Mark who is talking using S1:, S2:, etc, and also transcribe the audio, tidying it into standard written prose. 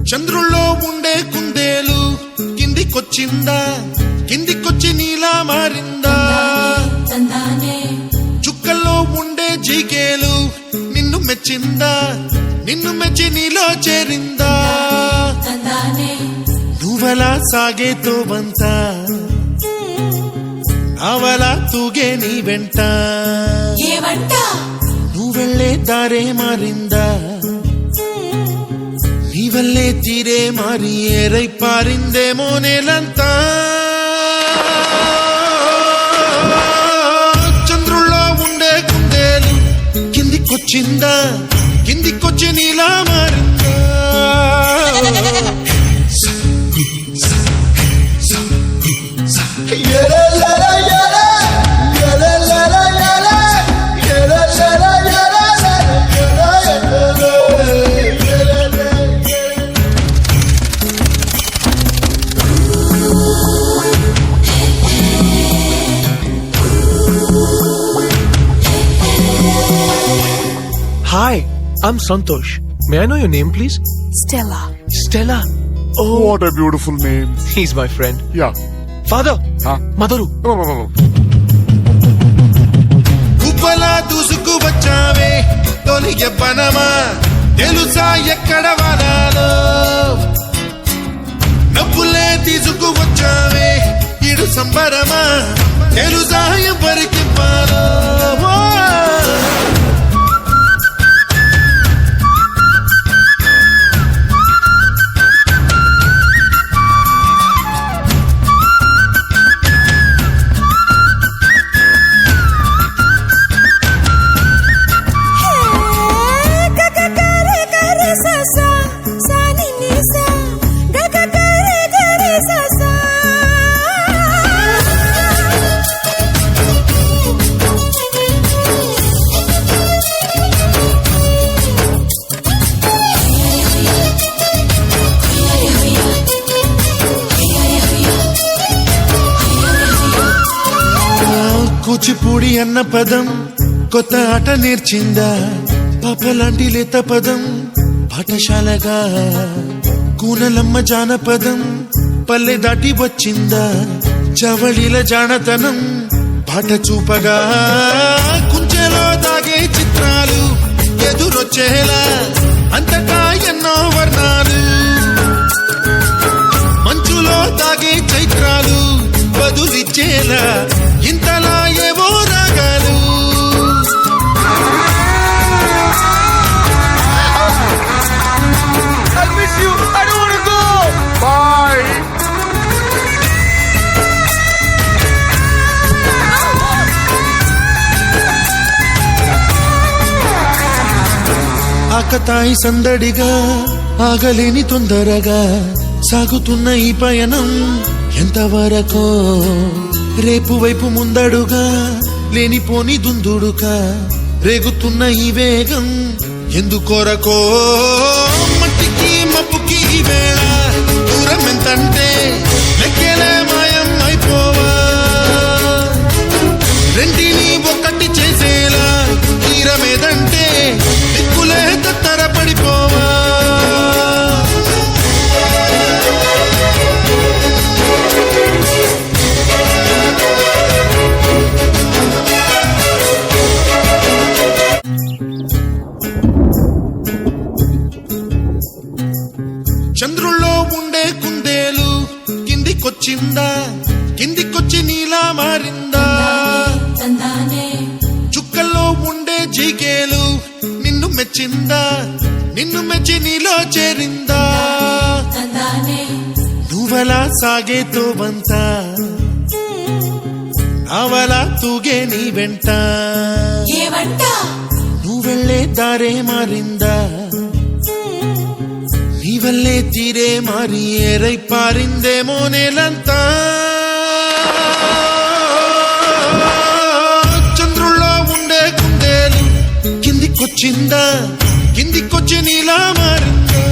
S1: చంద్రుల్లో ఉండే కుందేలు కిందికొచ్చిందా, కిందికొచ్చి నీలా మారిందా? చుక్కల్లో ఉండే జీకేలు నిన్ను మెచ్చిందా, నిన్ను మెచ్చి నీలో చేరిందా? నువ్వలా సాగే తోవంతా నావలా తూగే నీ వెంట, నువ్వెళ్ళే దారే మారిందా? నీ వల్లే తీరే మారి ఏరై పారిందేమో నేలంతా. చంద్రుల్లో ఉండే కుందేలు కిందికొచ్చిందా, కిందికొచ్చి నీలా మారిందా?
S2: Hi, I'm Santosh. May I know your name, please?
S3: Stella.
S2: Stella. Oh,
S4: What a beautiful name.
S2: he's my friend.
S4: Yeah.
S2: Father.
S4: Huh?
S2: Madaru.
S1: గుబ్బలా దూసుకు వచ్చావే తొలి ఎవ్వనమా, తెలుసా ఎక్కడ వాడాలో? నవ్వులే తీసుకు వచ్చావే ఇడు సంబరమా, తెలుసా ఎవరికి పాలో? కూచిపూడి అన్న పదం కొత్త ఆట నేర్చిందా, పాపలాంటి లేత పదం పాఠశాలగా? కూనలమ్మ జానపదం పల్లె దాటి వచ్చిందా, చవళిల జానతనం పాట చూపగా? కుంచెలో దాగే చిత్రాలు ఎదురొచ్చేలా అంతటా ఎన్నో వర్ణాలు, మంచులో దాగే చైత్రాలు బదులిచ్చేలా ఇంతలా ఏవో రాగాలు.
S4: I miss you. I don't want to go. Bye.
S1: ఆకతాయి సందడిగా ఆగలేని తొందరగా సాగుతున్న ఈ పయనం ఎంతవరకో? రేపు వైపు ముందడుగా లేనిపోని దుందుడుగా రేగుతున్న ఈ వేగం ఎందుకొరకో? మట్టికి మప్పుకి ఈ వేళ దూరం ఎంతంటే లెక్కలే మాయం అయిపోవా? రెండిని ఒకటి చేసేలా తీరమేదంటే దిక్కులే తత్తర పడిపోవా? చంద్రుల్లో ఉండే కుందేలు కిందికొచ్చిందా, కిందికొచ్చి నీలా మారిందా? చుక్కల్లో ఉండే జీకేలు నిన్ను మెచ్చిందా, నిన్ను మెచ్చి నీలో చేరిందా? నువ్వలా సాగే తోవంతా నావలా తూగే నీ వెంట, నువ్వెళ్ళే దారే మారిందా? నీ వల్లే తీరే మారి ఏరై పారిందేమో నేలంతా. చంద్రుల్లో ఉండే కుందేలు కిందికొచ్చిందా, కిందికొచ్చి నీలా మారిందా?